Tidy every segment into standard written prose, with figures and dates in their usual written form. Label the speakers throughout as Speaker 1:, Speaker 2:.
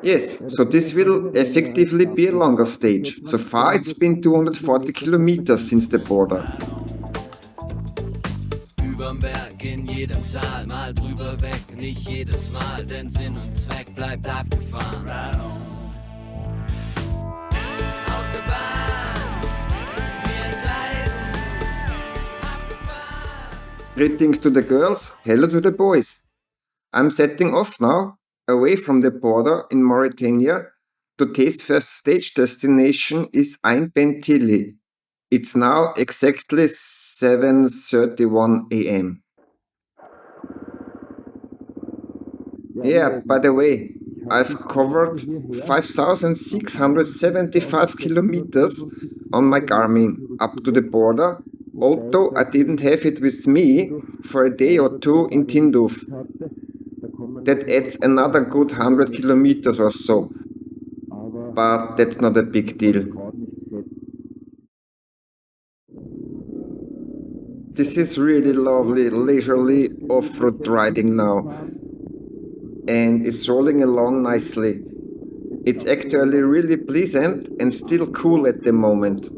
Speaker 1: Yes, so this will effectively be a longer stage. So far it's been 240 kilometers since the border.
Speaker 2: Überm Berg, in jedem Tal, mal drüber weg, nicht jedes Mal, denn Sinn und Zweck bleibt abgefahren. Right on. Aus der Bahn, wir entgleisen, abgefahren.
Speaker 1: Greetings to the girls, hello to the boys. I'm setting off now, away from the border in Mauritania. Today's first stage destination is Ain Ben Tili. It's now exactly 7:31 a.m. Yeah, by the way, I've covered 5,675 kilometers on my Garmin up to the border, although I didn't have it with me for a day or two in Tindouf. That adds another good 100 kilometers or so, but that's not a big deal. This is really lovely, leisurely off-road riding now, and it's rolling along nicely. It's actually really pleasant and still cool at the moment,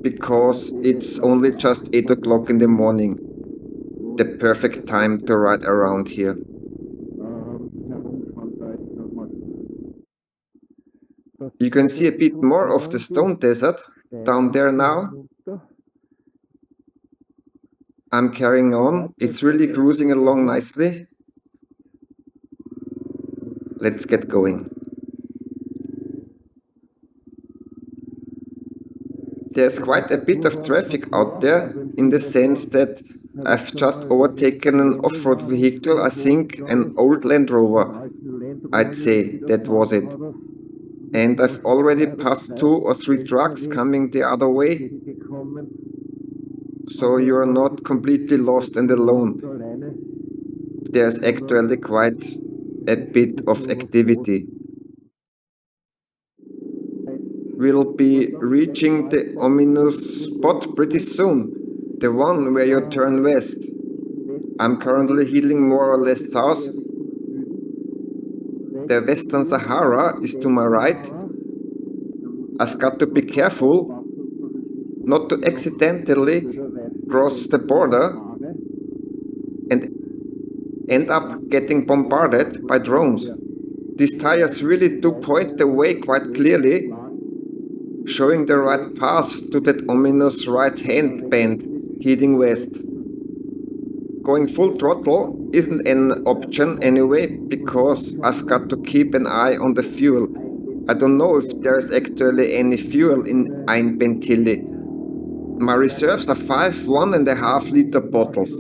Speaker 1: because it's only just 8 o'clock in the morning, the perfect time to ride around here. You can see a bit more of the stone desert down there now. I'm carrying on, it's really cruising along nicely. Let's get going. There's quite a bit of traffic out there, in the sense that I've just overtaken an off-road vehicle, I think an old Land Rover, I'd say that was it. And I've already passed 2 or 3 trucks coming the other way, so you're not completely lost and alone. There's actually quite a bit of activity. We'll be reaching the ominous spot pretty soon, the one where you turn west. I'm currently heading more or less south. The Western Sahara is to my right. I've got to be careful not to accidentally cross the border and end up getting bombarded by drones. These tires really do point the way quite clearly, showing the right path to that ominous right-hand bend heading west. Going full throttle isn't an option anyway, because I've got to keep an eye on the fuel. I don't know if there's actually any fuel in Ain Ben Tili. My reserves are 5 1.5 liter bottles.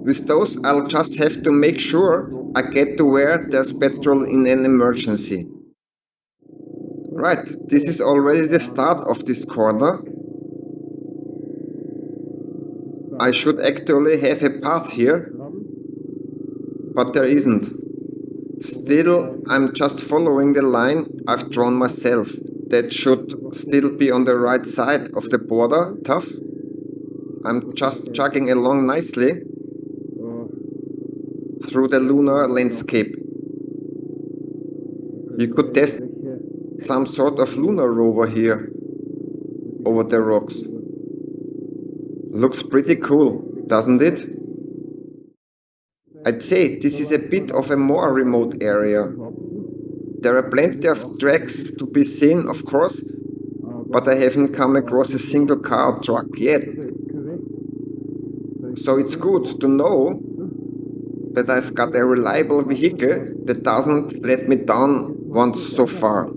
Speaker 1: With those I'll just have to make sure I get to where there's petrol in an emergency. Right, this is already the start of this corner. I should actually have a path here, but there isn't. Still, I'm just following the line I've drawn myself. That should still be on the right side of the border, tough. I'm just chugging along nicely through the lunar landscape. You could test some sort of lunar rover here, over the rocks. Looks pretty cool, doesn't it? I'd say this is a bit of a more remote area. There are plenty of tracks to be seen, of course, but I haven't come across a single car or truck yet. So it's good to know that I've got a reliable vehicle that doesn't let me down once so far.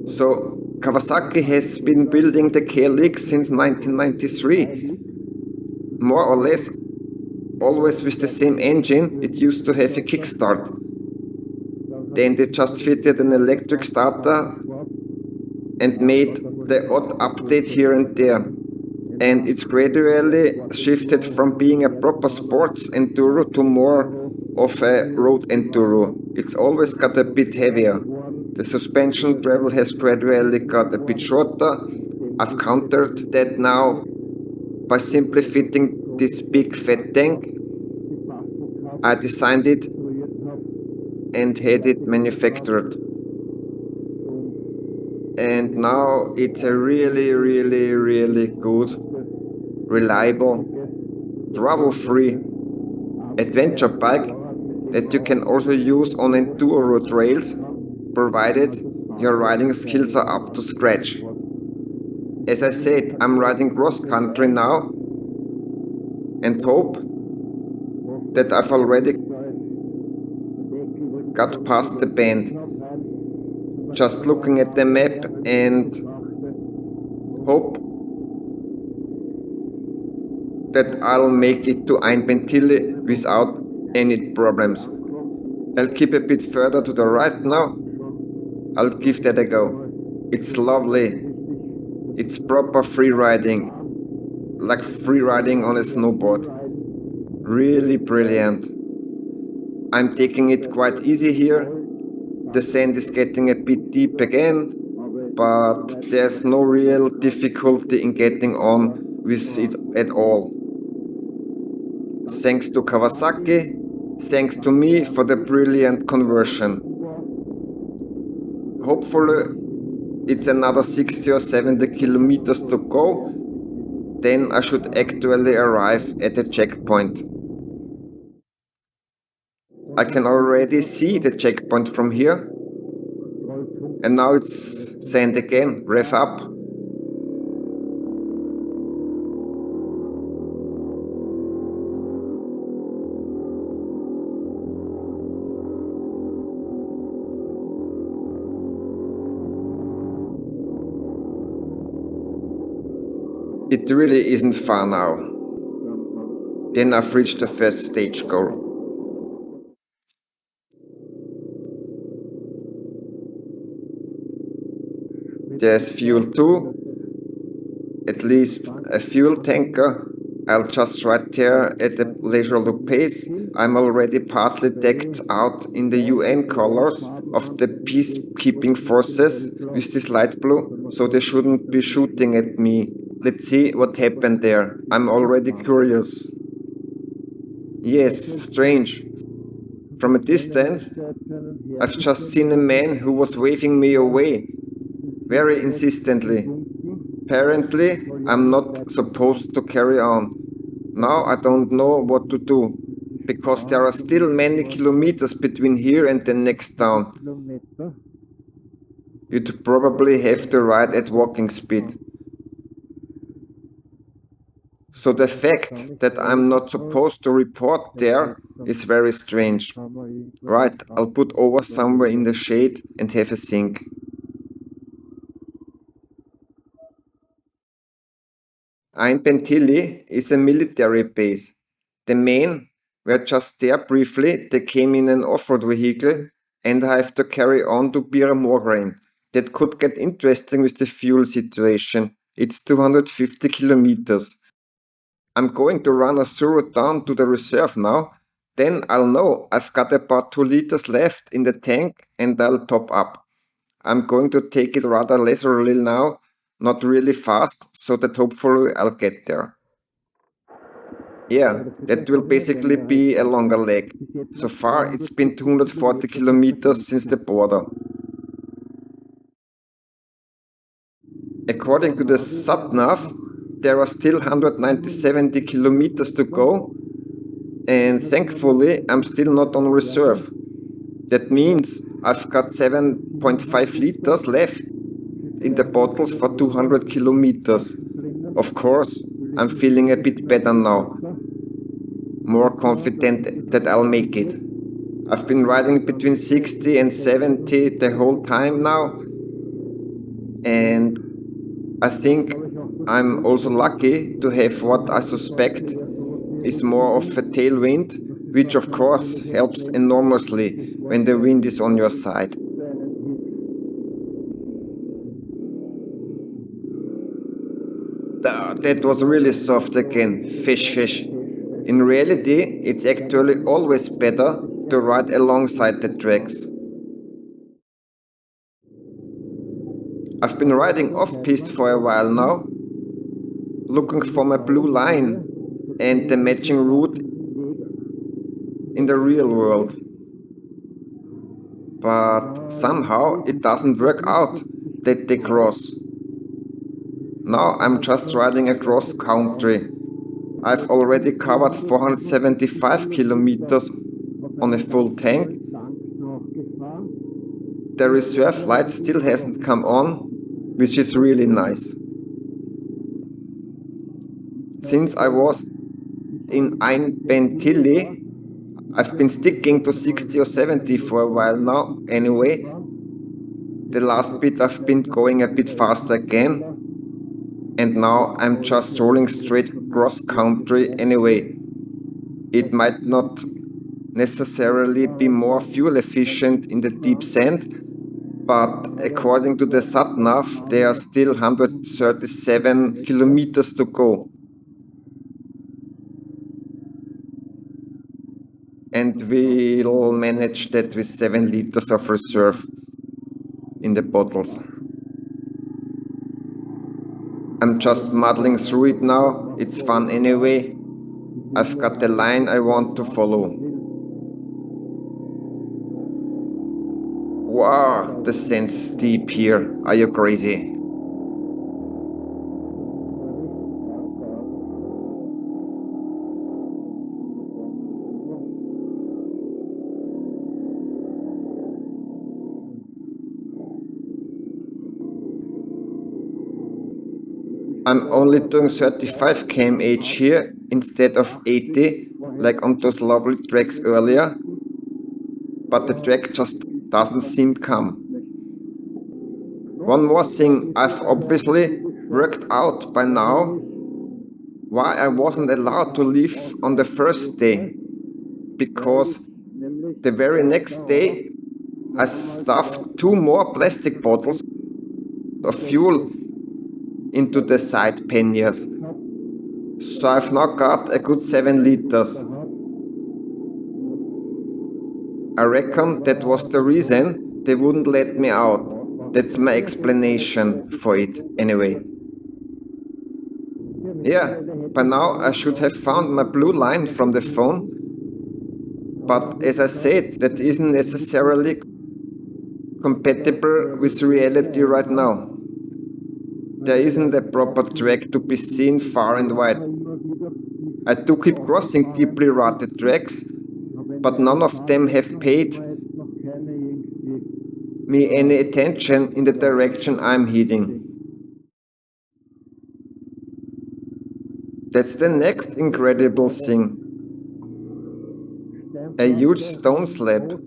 Speaker 1: So Kawasaki has been building the KLX since 1993, more or less always with the same engine. It used to have a kickstart. Then they just fitted an electric starter and made the odd update here and there. And it's gradually shifted from being a proper sports enduro to more of a road enduro. It's always got a bit heavier. The suspension travel has gradually got a bit shorter. I've countered that now by simply fitting this big fat tank. I designed it and had it manufactured. And now it's a really, really, really good, reliable, trouble-free adventure bike that you can also use on enduro trails, provided your riding skills are up to scratch. As I said, I'm riding cross-country now and hope that I've already got past the bend. Just looking at the map and hope that I'll make it to Ain Ben Tili without any problems. I'll keep a bit further to the right now. I'll give that a go. It's lovely. It's proper free riding, like free riding on a snowboard. Really brilliant. I'm taking it quite easy here. The sand is getting a bit deep again, but there's no real difficulty in getting on with it at all. Thanks to Kawasaki, thanks to me for the brilliant conversion. Hopefully it's another 60 or 70 kilometers to go, then I should actually arrive at the checkpoint. I can already see the checkpoint from here. And now it's sand again, rev up. It really isn't far now. Then I've reached the first stage goal. There's fuel too, at least a fuel tanker. I'll just ride there at a leisurely pace. I'm already partly decked out in the UN colors of the peacekeeping forces with this light blue, so they shouldn't be shooting at me. Let's see what happened there. I'm already curious. Yes, strange. From a distance, I've just seen a man who was waving me away, very insistently. Apparently, I'm not supposed to carry on. Now I don't know what to do, because there are still many kilometers between here and the next town. You'd probably have to ride at walking speed. So the fact that I'm not supposed to report there is very strange. Right, I'll put over somewhere in the shade and have a think. Ain Ben Tili is a military base. The men were just there briefly, they came in an off-road vehicle and I have to carry on to Bir Moghrain. That could get interesting with the fuel situation. It's 250 kilometers. I'm going to run a thorough down to the reserve now, then I'll know I've got about 2 liters left in the tank and I'll top up. I'm going to take it rather leisurely now, not really fast, so that hopefully I'll get there. Yeah, that will basically be a longer leg. So far it's been 240 kilometers since the border. According to the sat-nav, there are still 170 kilometers to go, and thankfully I'm still not on reserve. That means I've got 7.5 liters left in the bottles for 200 kilometers. Of course, I'm feeling a bit better now, more confident that I'll make it. I've been riding between 60 and 70 the whole time now, and I think I'm also lucky to have what I suspect is more of a tailwind, which of course helps enormously when the wind is on your side. That was really soft again, fish. In reality, it's actually always better to ride alongside the tracks. I've been riding off-piste for a while now, looking for my blue line and the matching route in the real world. but somehow it doesn't work out that they cross. Now I'm just riding across country. I've already covered 475 kilometers on a full tank. The reserve light still hasn't come on, which is really nice. Since I was in Ain Ben Tili, I've been sticking to 60 or 70 for a while now anyway. The last bit I've been going a bit faster again, and now I'm just rolling straight cross country anyway. It might not necessarily be more fuel efficient in the deep sand, but according to the sat-nav, there are still 137 kilometers to go. And we'll manage that with 7 liters of reserve in the bottles. I'm just muddling through it now, it's fun anyway. I've got the line I want to follow. Wow, the sand's steep here, are you crazy? I'm only doing 35 km/h here instead of 80, like on those lovely tracks earlier, but the track just doesn't seem calm. One more thing, I've obviously worked out by now why I wasn't allowed to leave on the first day, because the very next day I stuffed 2 more plastic bottles of fuel into the side panniers. So I've now got a good 7 liters. I reckon that was the reason they wouldn't let me out. That's my explanation for it anyway. Yeah, by now I should have found my blue line from the phone, but as I said, that isn't necessarily compatible with reality right now. There isn't a proper track to be seen far and wide. I do keep crossing deeply rutted tracks, but none of them have paid me any attention in the direction I'm heading. That's the next incredible thing. A huge stone slab.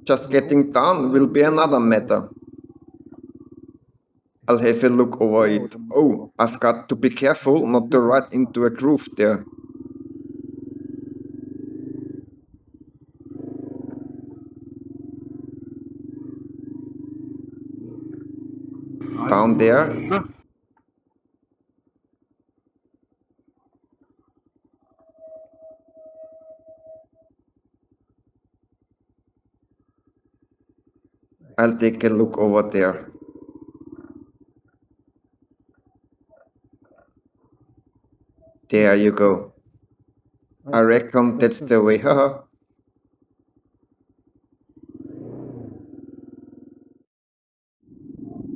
Speaker 1: Just getting down will be another matter. I'll have a look over it. Oh, I've got to be careful not to ride into a groove there. Down there. I'll take a look over there. There you go. I reckon that's the way, haha.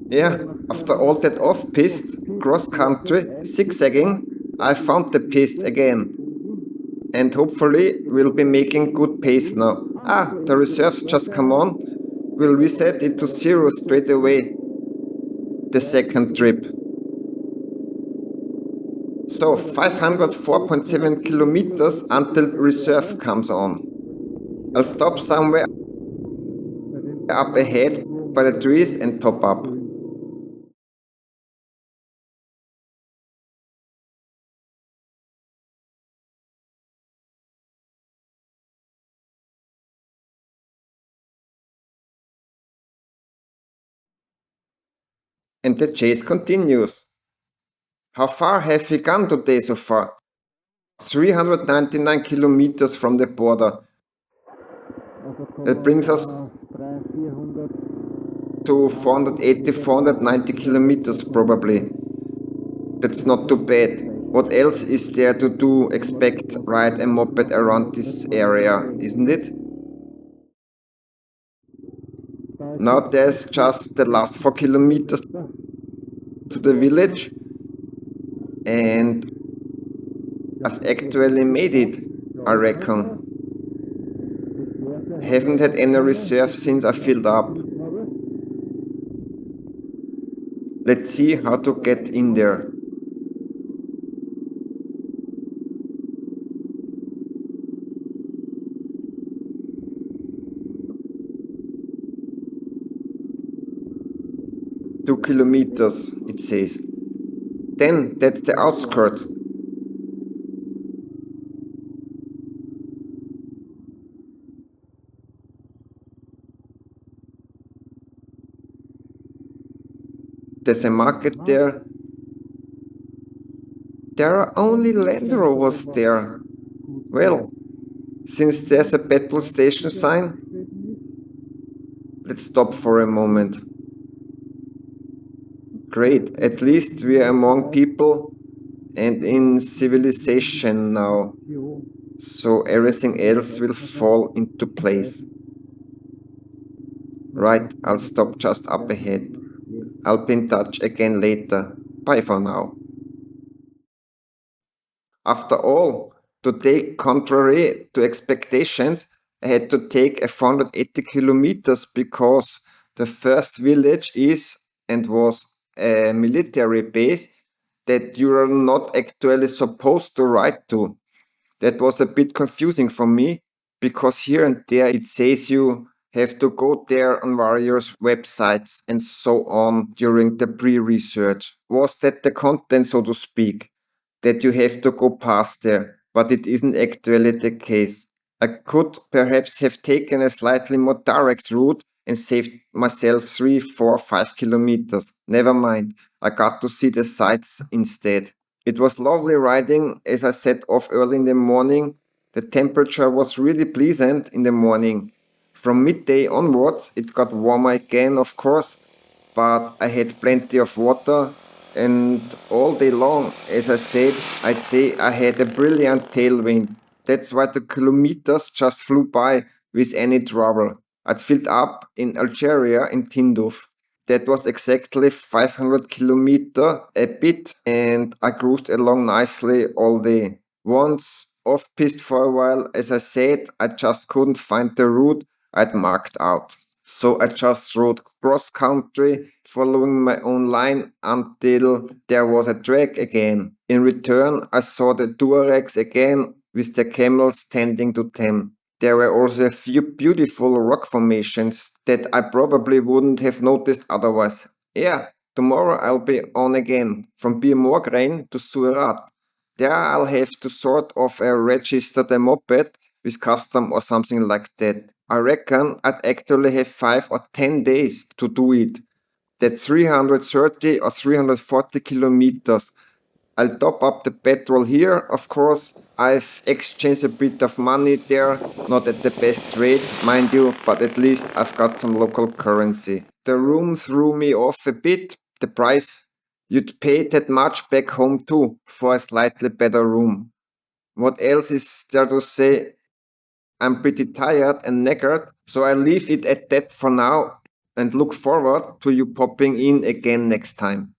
Speaker 1: Yeah, after all that off-piste, cross-country, zigzagging, I found the piste again. And hopefully we'll be making good pace now. Ah, the reserves just come on. We'll reset it to 0 straight away. The second trip. So 504.7 kilometers until reserve comes on. I'll stop somewhere up ahead by the trees and top up. And the chase continues. How far have we gone today so far? 399 kilometers from the border. That brings us to 480, 490 kilometers probably. That's not too bad. What else is there to do? Expect ride a moped around this area, isn't it? Now there's just the last 4 kilometers to the village, and I've actually made it, I reckon. Haven't had any reserve since I filled up. Let's see how to get in there. Two kilometers, it says. Then that's the outskirts. There's a market there. There are only Land Rovers there. Well, since there's a petrol station sign, let's stop for a moment. Great, at least we are among people and in civilization now, so everything else will fall into place. Right, I'll stop just up ahead. I'll be in touch again later. Bye for now. After all, today, contrary to expectations, I had to take a 480 kilometers because the first village is and was a military base that you are not actually supposed to ride to. That was a bit confusing for me because here and there it says you have to go there on various websites and so on during the pre-research. Was that the content, so to speak? That you have to go past there, but it isn't actually the case. I could perhaps have taken a slightly more direct route and saved myself 3, 4, 5 kilometers. Never mind, I got to see the sights instead. It was lovely riding as I set off early in the morning. The temperature was really pleasant in the morning. From midday onwards, it got warmer again, of course, but I had plenty of water, and all day long, as I said, I'd say I had a brilliant tailwind. That's why the kilometers just flew by with any trouble. I'd filled up in Algeria in Tindouf. That was exactly 500 kilometer a bit, and I cruised along nicely all day. Once off piste for a while, as I said, I just couldn't find the route I'd marked out. So I just rode cross country, following my own line until there was a track again. In return, I saw the Tuaregs again with their camels tending to them. There were also a few beautiful rock formations that I probably wouldn't have noticed otherwise. Yeah, tomorrow I'll be on again, from Bir Moghrain to Surat. There I'll have to sort of register the moped with custom or something like that. I reckon I'd actually have 5 or 10 days to do it. That's 330 or 340 kilometers. I'll top up the petrol here, of course. I've exchanged a bit of money there, not at the best rate, mind you, but at least I've got some local currency. The room threw me off a bit. The price, you'd pay that much back home too, for a slightly better room. What else is there to say? I'm pretty tired and knackered, so I leave it at that for now and look forward to you popping in again next time.